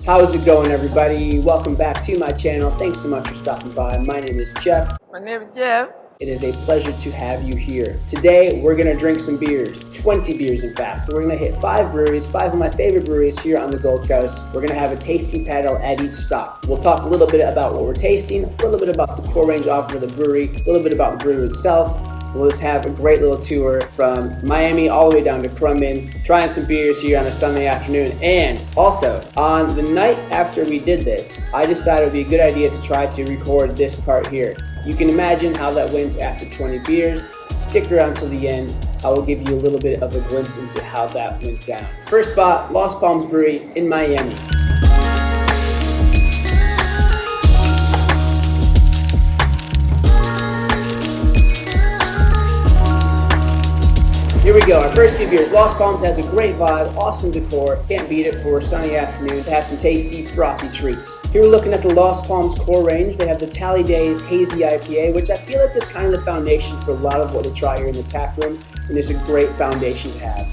How's it going, everybody? Welcome back to my channel. Thanks so much for stopping by. My name is Jeff. My name is Jeff. It is a pleasure to have you here. Today, we're gonna drink some beers, 20 beers in fact. We're gonna hit 5 breweries, 5 of my favorite breweries here on the Gold Coast. We're gonna have a tasting paddle at each stop. We'll talk a little bit about what we're tasting, a little bit about the core range offered at the brewery, a little bit about the brewery itself. We'll just have a great little tour from Miami all the way down to Currumbin, trying some beers here on a Sunday afternoon. And also, on the night after we did this, I decided it would be a good idea to try to record this part here. You can imagine how that went after 20 beers. Stick around till the end. I will give you a little bit of a glimpse into how that went down. First spot, Los Palms Brewery in Miami. Here we go, our first few beers. Los Palms has a great vibe, awesome decor, can't beat it for a sunny afternoon. It has some tasty, frothy treats. Here we're looking at the Los Palms core range. They have the Tally Days Hazy IPA, which I feel like is kind of the foundation for a lot of what they try here in the tap room, and it's a great foundation to have.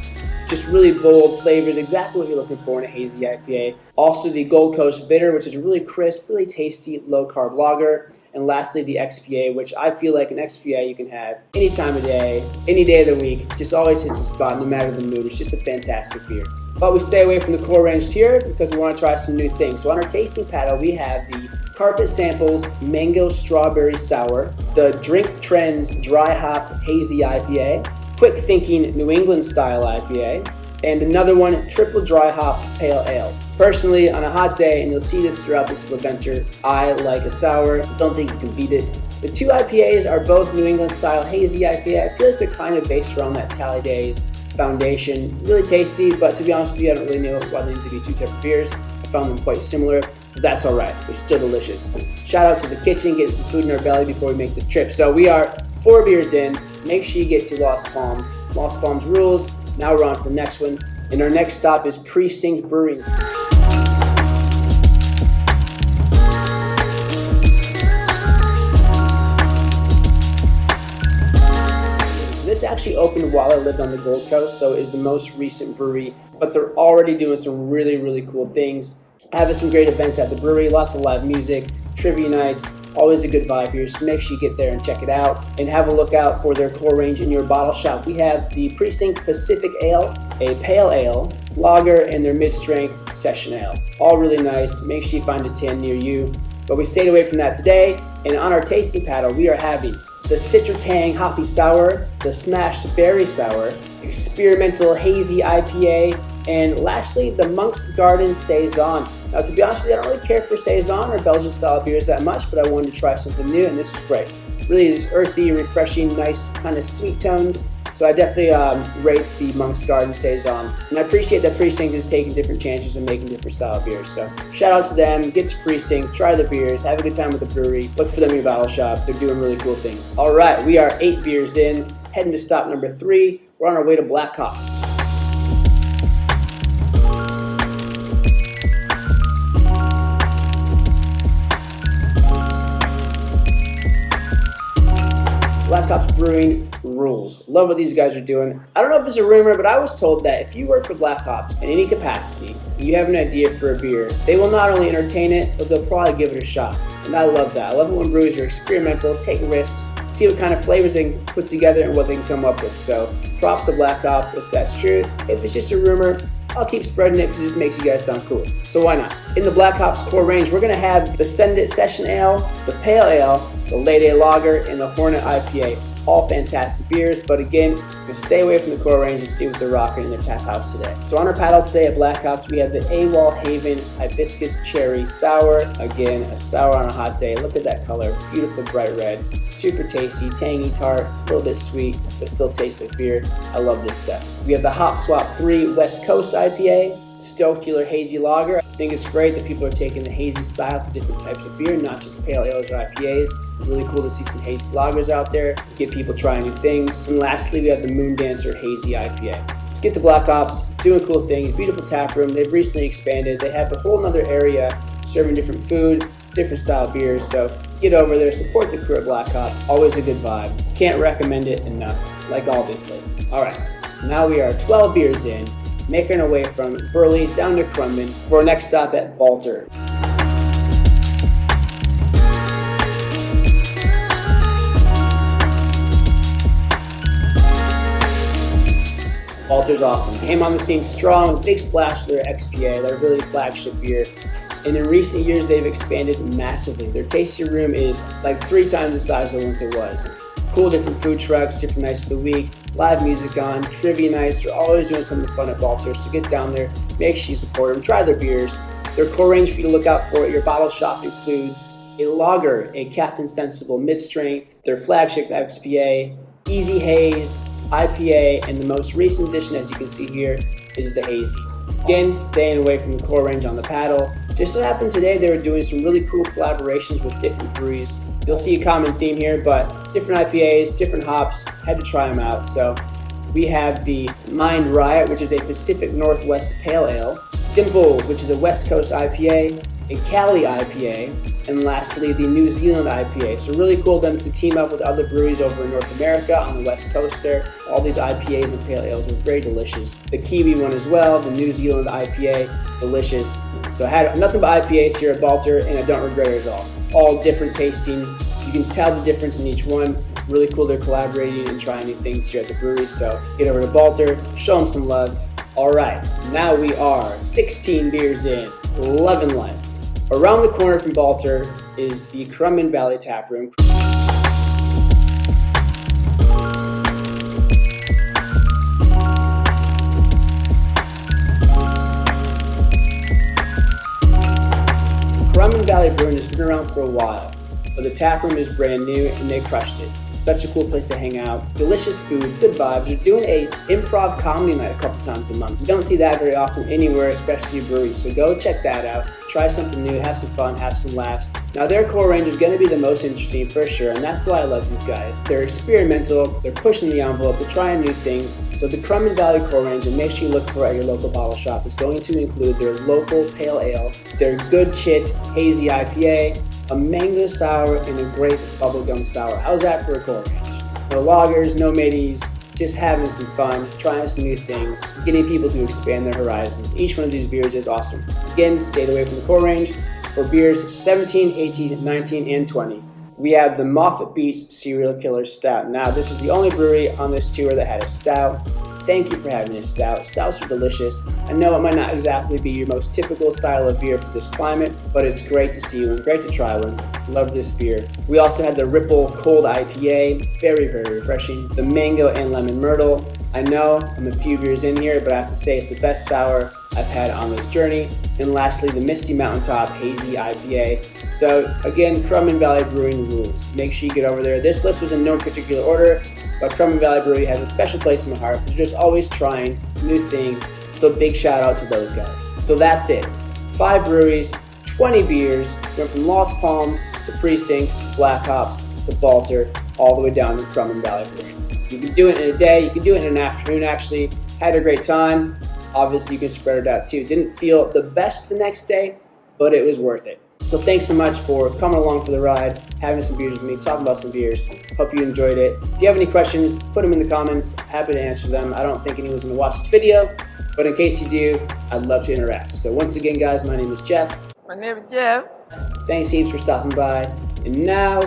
Just really bold flavors, exactly what you're looking for in a hazy IPA. Also the Gold Coast Bitter, which is a really crisp, really tasty, low-carb lager. And lastly, the XPA, which I feel like an XPA you can have any time of day, any day of the week. Just always hits the spot, no matter the mood. It's just a fantastic beer. But we stay away from the core range here because we want to try some new things. So on our tasting paddle, we have the Carpet Samples Mango Strawberry Sour, the Drink Trends Dry Hopped Hazy IPA, Quick Thinking New England Style IPA, and another one, Triple Dry Hop Pale Ale. Personally, on a hot day, and you'll see this throughout this little adventure, I like a sour. Don't think you can beat it. The two IPAs are both New England style hazy IPA. I feel like they're kind of based around that Tally Days foundation. Really tasty, but to be honest with you, I don't really know why they need to be two separate beers. I found them quite similar, but that's all right. They're still delicious. Shout out to the kitchen, getting some food in our belly before we make this trip. So we are 4 beers in. Make sure you get to Los Palms. Los Palms rules. Now we're on to the next one. And our next stop is Precinct Brewery. This actually opened while I lived on the Gold Coast, so it is the most recent brewery, but they're already doing some really, really cool things. Having some great events at the brewery, lots of live music, trivia nights, always a good vibe here, so make sure you get there and check it out and have a look out for their core range in your bottle shop. We have the Precinct Pacific Ale, a Pale Ale, Lager, and their mid-strength Session Ale. All really nice. Make sure you find a tin near you. But we stayed away from that today, and on our tasting paddle, we are having the Citra Tang Hoppy Sour, the Smashed Berry Sour, Experimental Hazy IPA, and lastly, the Monk's Garden Saison. Now, to be honest with you, I don't really care for Saison or Belgian style beers that much, but I wanted to try something new, and this was great. Really, this earthy, refreshing, nice kind of sweet tones. So I definitely rate the Monk's Garden Saison. And I appreciate that Precinct is taking different chances and making different style beers. So shout out to them, get to Precinct, try the beers, have a good time with the brewery, look for them in your bottle shop. They're doing really cool things. All right, we are 8 beers in, heading to stop number 3. We're on our way to Black Hops. Black Hops Brewing rules. Love what these guys are doing. I don't know if it's a rumor, but I was told that if you work for Black Hops in any capacity, you have an idea for a beer, they will not only entertain it, but they'll probably give it a shot. And I love that. I love it when breweries are experimental, take risks, see what kind of flavors they can put together and what they can come up with. So props to Black Hops if that's true. If it's just a rumor, I'll keep spreading it because it just makes you guys sound cool. So why not? In the Black Hops core range, we're going to have the Send It Session Ale, the Pale Ale, the Late A Lager, and the Hornet IPA. All fantastic beers, but again, we're going to stay away from the core range and see what they're rocking in their tap house today. So on our paddle today at Black Hops, we have the AWOL Haven Hibiscus Cherry Sour. Again, a sour on a hot day. Look at that color. Beautiful bright red. Super tasty, tangy, tart, a little bit sweet, but still tastes like beer. I love this stuff. We have the Hop Swap 3 West Coast IPA. Stokular Hazy Lager. I think it's great that people are taking the hazy style to different types of beer, not just pale ales or IPAs. Really cool to see some hazy lagers out there, get people trying new things. And lastly, we have the Moon Dancer Hazy IPA. Let's get to Black Hops, doing cool things, beautiful tap room. They've recently expanded. They have a whole nother area serving different food, different style beers. So get over there, support the crew at Black Hops. Always a good vibe. Can't recommend it enough, like all these places. All right, now we are 12 beers in. making our way from Burley down to Currumbin for our next stop at Balter. Balter's awesome. Came on the scene strong, big splash of their XPA, their really flagship beer. And in recent years, they've expanded massively. Their tasting room is like 3 times the size of once it was. Cool different food trucks, different nights of the week, live music on, trivia nights. They're always doing something fun at Balter, so get down there, make sure you support them, try their beers. Their core range for you to look out for at your bottle shop includes a lager, a Captain Sensible mid-strength, their flagship XPA, Easy Haze, IPA, and the most recent addition, as you can see here, is the Hazy. Again, staying away from the core range on the paddle. Just so happened today they were doing some really cool collaborations with different breweries. You'll see a common theme here, but different IPAs, different hops, had to try them out. So we have the Mind Riot, which is a Pacific Northwest Pale Ale, Dimple, which is a West Coast IPA, a Cali IPA, and lastly the New Zealand IPA. So really cool of them to team up with other breweries over in North America on the West Coast there. All these IPAs and pale ales are very delicious. The Kiwi one as well, the New Zealand IPA, delicious. So I had nothing but IPAs here at Balter, and I don't regret it at all. All different tasting. You can tell the difference in each one. Really cool they're collaborating and trying new things here at the brewery. So get over to Balter, show them some love. All right, now we are 16 beers in, loving life. Around the corner from Balter is the Currumbin Valley Tap Room. Currumbin Valley Brewing has been around for a while, but the tap room is brand new and they crushed it. Such a cool place to hang out, delicious food, good vibes. They're doing a improv comedy night a couple times a month. You don't see that very often anywhere, especially breweries, so go check that out. Try something new, have some fun, have some laughs. Now their core range is going to be the most interesting for sure, and that's why I love these guys. They're experimental, they're pushing the envelope, they're trying new things. So the Currumbin Valley core range, and make sure you look for it at your local bottle shop, is going to include their local pale ale, their Good Chit Hazy IPA, a mango sour, and a grape bubblegum sour. How's that for a core range? No lagers, no middies, just having some fun, trying some new things, getting people to expand their horizons. Each one of these beers is awesome. Again, stay away from the core range. For beers 17, 18, 19, and 20, we have the Moffat Beach Serial Killer Stout. Now, this is the only brewery on this tour that had a stout. Thank you for having a stout. Stouts are delicious. I know it might not exactly be your most typical style of beer for this climate, but it's great to see one, great to try one. Love this beer. We also had the Ripple Cold IPA, very, very refreshing. The Mango and Lemon Myrtle. I know I'm a few beers in here, but I have to say it's the best sour I've had on this journey. And lastly, the Misty Mountaintop Hazy IPA. So again, Currumbin Valley Brewing rules. Make sure you get over there. This list was in no particular order, but Currumbin Valley Brewery has a special place in my heart. They're just always trying new things. So big shout out to those guys. So that's it. 5 breweries, 20 beers, went from Lost Palms to Precinct, Black Hops to Balter, all the way down to Currumbin Valley Brewery. You can do it in a day, you can do it in an afternoon actually. Had a great time. Obviously you can spread it out too. Didn't feel the best the next day, but it was worth it. So thanks so much for coming along for the ride, having some beers with me, talking about some beers. Hope you enjoyed it. If you have any questions, put them in the comments. Happy to answer them. I don't think anyone's going to watch this video, but in case you do, I'd love to interact. So once again, guys, my name is Jeff. My name is Jeff. Thanks heaps for stopping by. And now,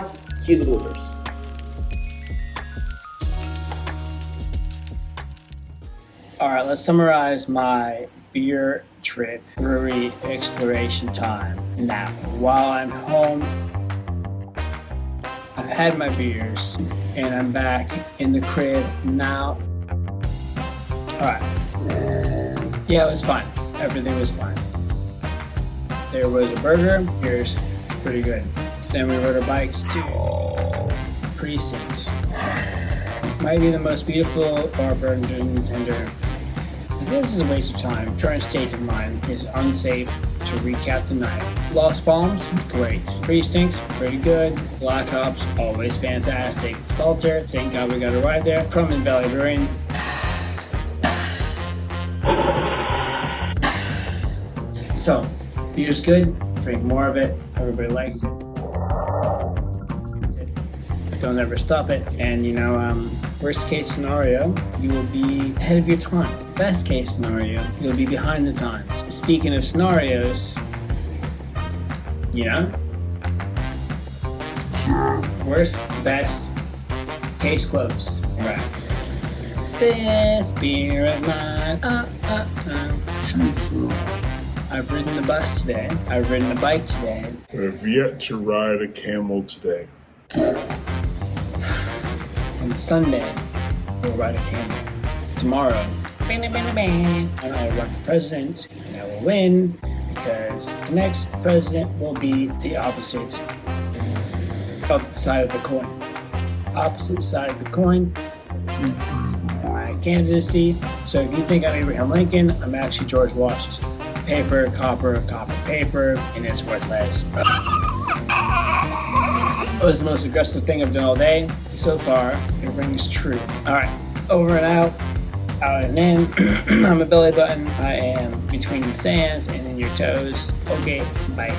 cue the bloopers. All right, let's summarize my beer trip, brewery exploration time. Now, while I'm home, I've had my beers and I'm back in the crib now. All right. Yeah, it was fine. Everything was fine. There was a burger. Here's pretty good. Then we rode our bikes to Precinct. Might be the most beautiful bar burden tender. This is a waste of time. Current state of mind is unsafe. To recap the night: Lost Palms, great. Precinct, pretty good. Black Hops, always fantastic. Balter, thank God we got a ride there. Currumbin Valley Brewing. So, beer's good. Drink more of it. Everybody likes it. Don't ever stop it. And Worst case scenario, you will be ahead of your time. Best case scenario, you'll be behind the times. Speaking of scenarios, worst, best, case closed. Right. This beer of mine, I've ridden the bus today. I've ridden a bike today. I've yet to ride a camel today. On Sunday, we'll ride a camel. Tomorrow, and I will run for president, and I will win because the next president will be the opposite of the side of the coin. Opposite side of the coin. My candidacy. So if you think I'm Abraham Lincoln, I'm actually George Washington. Paper, copper, paper, and it's worth less. It was the most aggressive thing I've done all day. So far, it rings true. Alright, over and out and in. I'm a belly button. I am between the sands and in your toes. Okay, bye.